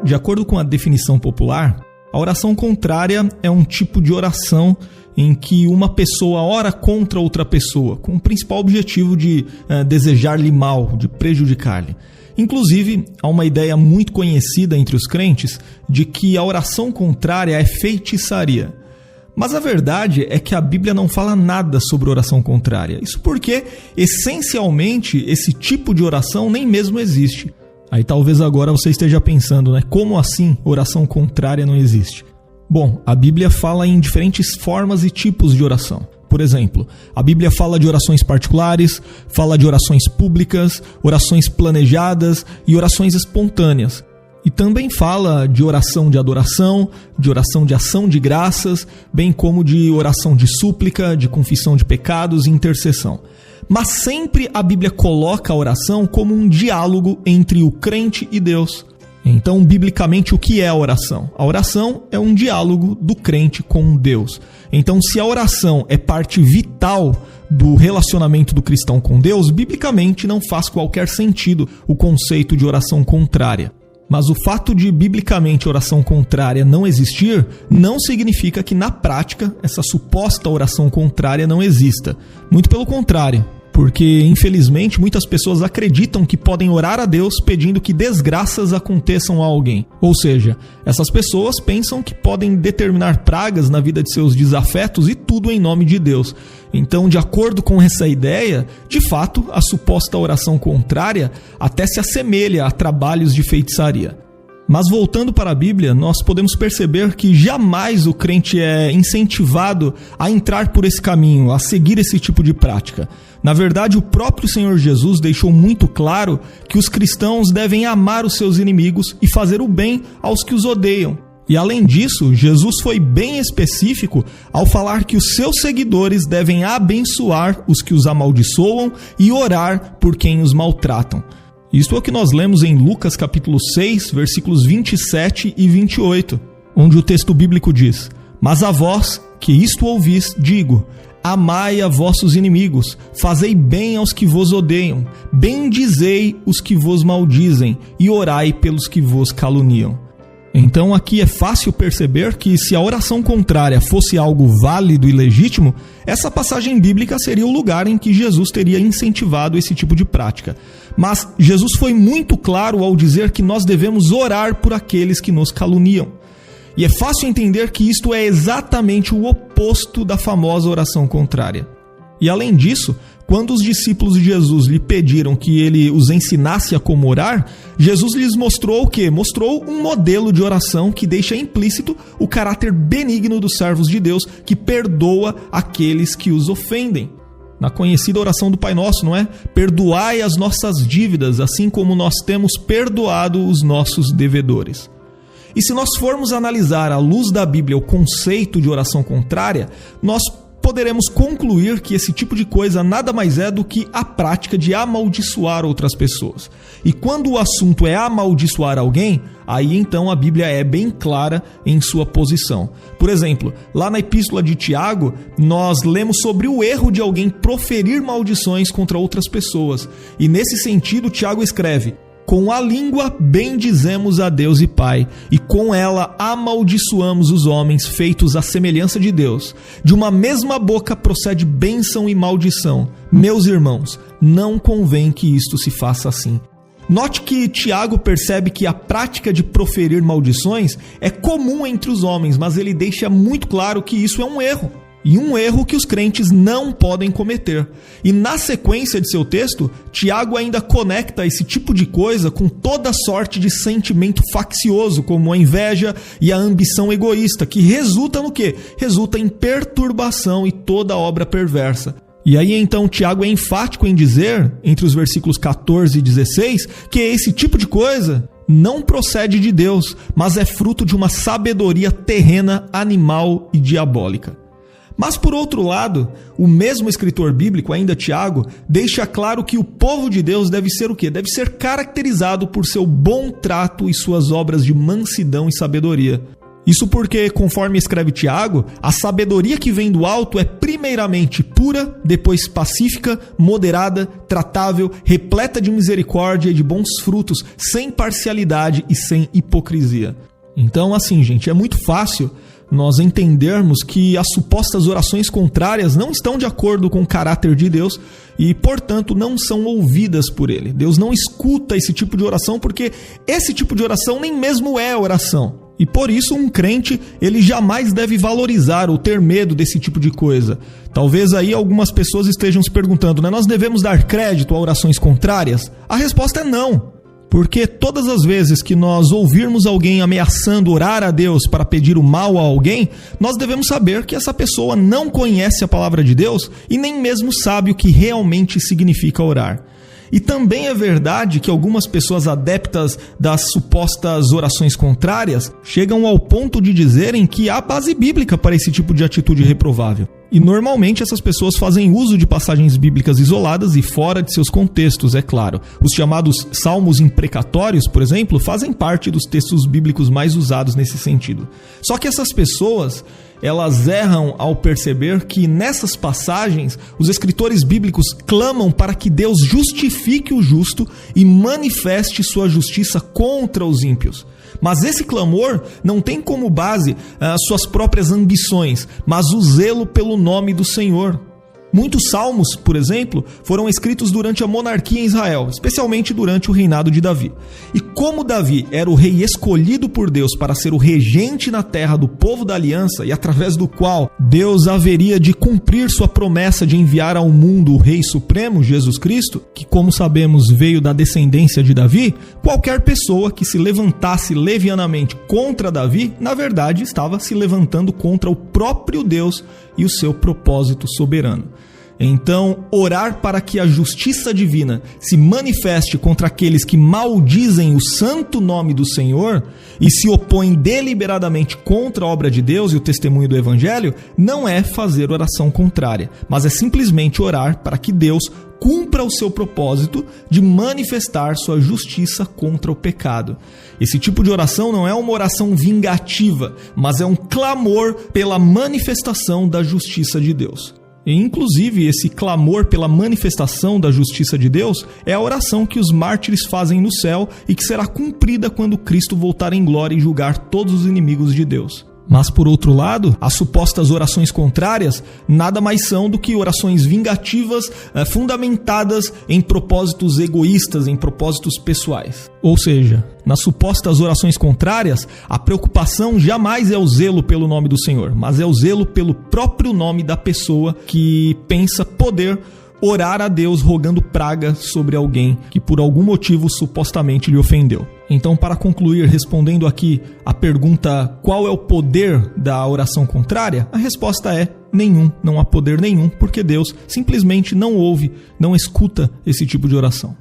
De acordo com a definição popular, a oração contrária é um tipo de oração em que uma pessoa ora contra outra pessoa, com o principal objetivo de desejar-lhe mal, de prejudicar-lhe. Inclusive, há uma ideia muito conhecida entre os crentes de que a oração contrária é feitiçaria. Mas a verdade é que a Bíblia não fala nada sobre oração contrária. Isso porque, essencialmente, esse tipo de oração nem mesmo existe. Aí talvez agora você esteja pensando, né? Como assim oração contrária não existe? Bom, a Bíblia fala em diferentes formas e tipos de oração. Por exemplo, a Bíblia fala de orações particulares, fala de orações públicas, orações planejadas e orações espontâneas. E também fala de oração de adoração, de oração de ação de graças, bem como de oração de súplica, de confissão de pecados e intercessão. Mas sempre a Bíblia coloca a oração como um diálogo entre o crente e Deus. Então, biblicamente, o que é a oração? A oração é um diálogo do crente com Deus. Então, se a oração é parte vital do relacionamento do cristão com Deus, biblicamente não faz qualquer sentido o conceito de oração contrária. Mas o fato de, biblicamente, oração contrária não existir, não significa que, na prática, essa suposta oração contrária não exista. Muito pelo contrário. Porque, infelizmente, muitas pessoas acreditam que podem orar a Deus pedindo que desgraças aconteçam a alguém. Ou seja, essas pessoas pensam que podem determinar pragas na vida de seus desafetos e tudo em nome de Deus. Então, de acordo com essa ideia, de fato, a suposta oração contrária até se assemelha a trabalhos de feitiçaria. Mas voltando para a Bíblia, nós podemos perceber que jamais o crente é incentivado a entrar por esse caminho, a seguir esse tipo de prática. Na verdade, o próprio Senhor Jesus deixou muito claro que os cristãos devem amar os seus inimigos e fazer o bem aos que os odeiam. E além disso, Jesus foi bem específico ao falar que os seus seguidores devem abençoar os que os amaldiçoam e orar por quem os maltratam. Isto é o que nós lemos em Lucas capítulo 6, versículos 27 e 28, onde o texto bíblico diz: Mas a vós, que isto ouvis, digo, amai a vossos inimigos, fazei bem aos que vos odeiam, bendizei os que vos maldizem e orai pelos que vos caluniam. Então aqui é fácil perceber que se a oração contrária fosse algo válido e legítimo, essa passagem bíblica seria o lugar em que Jesus teria incentivado esse tipo de prática. Mas Jesus foi muito claro ao dizer que nós devemos orar por aqueles que nos caluniam. E é fácil entender que isto é exatamente o oposto da famosa oração contrária. E além disso, quando os discípulos de Jesus lhe pediram que ele os ensinasse a como orar, Jesus lhes mostrou o quê? Mostrou um modelo de oração que deixa implícito o caráter benigno dos servos de Deus, que perdoa aqueles que os ofendem. Na conhecida oração do Pai Nosso, não é? Perdoai as nossas dívidas, assim como nós temos perdoado os nossos devedores. E se nós formos analisar à luz da Bíblia o conceito de oração contrária, nós poderemos concluir que esse tipo de coisa nada mais é do que a prática de amaldiçoar outras pessoas. E quando o assunto é amaldiçoar alguém, aí então a Bíblia é bem clara em sua posição. Por exemplo, lá na Epístola de Tiago, nós lemos sobre o erro de alguém proferir maldições contra outras pessoas. E nesse sentido, Tiago escreve: Com a língua bendizemos a Deus e Pai, e com ela amaldiçoamos os homens feitos à semelhança de Deus. De uma mesma boca procede bênção e maldição. Meus irmãos, não convém que isto se faça assim. Note que Tiago percebe que a prática de proferir maldições é comum entre os homens, mas ele deixa muito claro que isso é um erro. E um erro que os crentes não podem cometer. E na sequência de seu texto, Tiago ainda conecta esse tipo de coisa com toda sorte de sentimento faccioso, como a inveja e a ambição egoísta, que resulta no quê? Resulta em perturbação e toda obra perversa. E aí então Tiago é enfático em dizer, entre os versículos 14 e 16, que esse tipo de coisa não procede de Deus, mas é fruto de uma sabedoria terrena, animal e diabólica. Mas, por outro lado, o mesmo escritor bíblico, ainda Tiago, deixa claro que o povo de Deus deve ser o quê? Deve ser caracterizado por seu bom trato e suas obras de mansidão e sabedoria. Isso porque, conforme escreve Tiago, a sabedoria que vem do alto é primeiramente pura, depois pacífica, moderada, tratável, repleta de misericórdia e de bons frutos, sem parcialidade e sem hipocrisia. Então, assim, gente, é muito fácil nós entendermos que as supostas orações contrárias não estão de acordo com o caráter de Deus e, portanto, não são ouvidas por Ele. Deus não escuta esse tipo de oração porque esse tipo de oração nem mesmo é oração. E por isso um crente, ele jamais deve valorizar ou ter medo desse tipo de coisa. Talvez aí algumas pessoas estejam se perguntando, né? Nós devemos dar crédito a orações contrárias? A resposta é não. Porque todas as vezes que nós ouvirmos alguém ameaçando orar a Deus para pedir o mal a alguém, nós devemos saber que essa pessoa não conhece a palavra de Deus e nem mesmo sabe o que realmente significa orar. E também é verdade que algumas pessoas adeptas das supostas orações contrárias chegam ao ponto de dizerem que há base bíblica para esse tipo de atitude reprovável. E normalmente essas pessoas fazem uso de passagens bíblicas isoladas e fora de seus contextos, é claro. Os chamados salmos imprecatórios, por exemplo, fazem parte dos textos bíblicos mais usados nesse sentido. Só que essas pessoas, elas erram ao perceber que nessas passagens os escritores bíblicos clamam para que Deus justifique o justo e manifeste sua justiça contra os ímpios. Mas esse clamor não tem como base suas próprias ambições, mas o zelo pelo nome do Senhor. Muitos salmos, por exemplo, foram escritos durante a monarquia em Israel, especialmente durante o reinado de Davi. E como Davi era o rei escolhido por Deus para ser o regente na terra do povo da aliança e através do qual Deus haveria de cumprir sua promessa de enviar ao mundo o Rei Supremo, Jesus Cristo, que, como sabemos, veio da descendência de Davi, qualquer pessoa que se levantasse levianamente contra Davi, na verdade, estava se levantando contra o próprio Deus e o seu propósito soberano. Então, orar para que a justiça divina se manifeste contra aqueles que maldizem o santo nome do Senhor e se opõem deliberadamente contra a obra de Deus e o testemunho do Evangelho, não é fazer oração contrária, mas é simplesmente orar para que Deus cumpra o seu propósito de manifestar sua justiça contra o pecado. Esse tipo de oração não é uma oração vingativa, mas é um clamor pela manifestação da justiça de Deus. E, inclusive, esse clamor pela manifestação da justiça de Deus é a oração que os mártires fazem no céu e que será cumprida quando Cristo voltar em glória e julgar todos os inimigos de Deus. Mas, por outro lado, as supostas orações contrárias nada mais são do que orações vingativas fundamentadas em propósitos egoístas, em propósitos pessoais. Ou seja, nas supostas orações contrárias, a preocupação jamais é o zelo pelo nome do Senhor, mas é o zelo pelo próprio nome da pessoa que pensa poder orar a Deus rogando praga sobre alguém que por algum motivo supostamente lhe ofendeu. Então, para concluir, respondendo aqui a pergunta qual é o poder da oração contrária, a resposta é nenhum, não há poder nenhum, porque Deus simplesmente não ouve, não escuta esse tipo de oração.